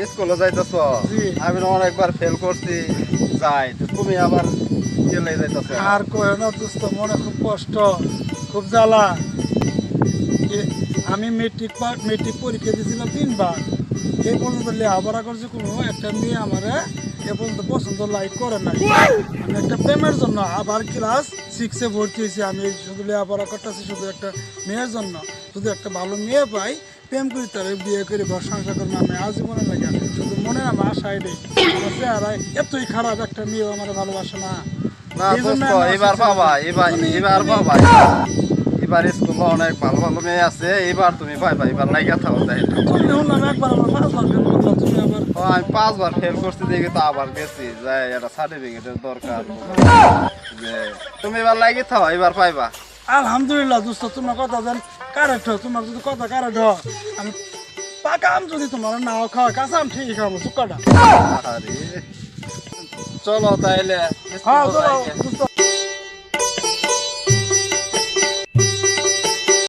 স্কুলে যাইতেছ? জি। আমি না অনেকবার ফেল করছি, যাই তো তুমি আবার গেলে যাইতেছ। আর কয় না দোস্ত, মনে খুব কষ্ট, খুব জ্বালা। আমি মেট্রিক পরীক্ষা দিয়েছিলাম 3 বার। এই পর্যন্ত লেখাপড়া করছে, কোনো একটা মেয়ে আমার এ পর্যন্ত পছন্দ লাইক করে নাই। আমি একটা প্রেমের জন্য আবার ক্লাস 6-এ ভর্তি হয়েছি। আমি শুধু লেখাপড়া করতেছি শুধু একটা মেয়ের জন্য। শুধু একটা ভালো মেয়ে পাই, প্রেম করি, তার বিয়ে করে ঘর সংসার করবো। আমি আজীবনে লাগে শুধু মনে আমার আশাই নেই। আমার চেহারায় এতই খারাপ, একটা মেয়েও আমার ভালোবাসে না। না এই জন্য দোস্ত, আমি এবার অসুস্থ। বাবা, এবার এবার তুমি- বাবা, এবার স্কুলে অনেক ভালো ভালো মেয়ে আছে, এবার তুমি পাইবা, এবার লাইগা থাকো তাই। তুমি শুনলাম একবার আমার 5 বার ফেল করলাম, তুমি আবার। আমি 5 বার ফেল করছি দেখে তো আবার গেছি, যাই একটা সার্টিফিকেটের দরকার, যে তুমি এবার লাইগে থাকো, এবার পাইবা। আলহামদুলিল্লাহ দোস্ত, তোমার কথা যেন কারেক্ট হয়। তোমার যদি কথা কারেক্ট হয়, আমি পাকা আম যদি তোমার নাও খাওয়া, কাঁচা আম ঠিকই খাবো, চুক্কাটা। আরে চলো তাইলে হ্যাঁ স্কুলে চলো যাই গে।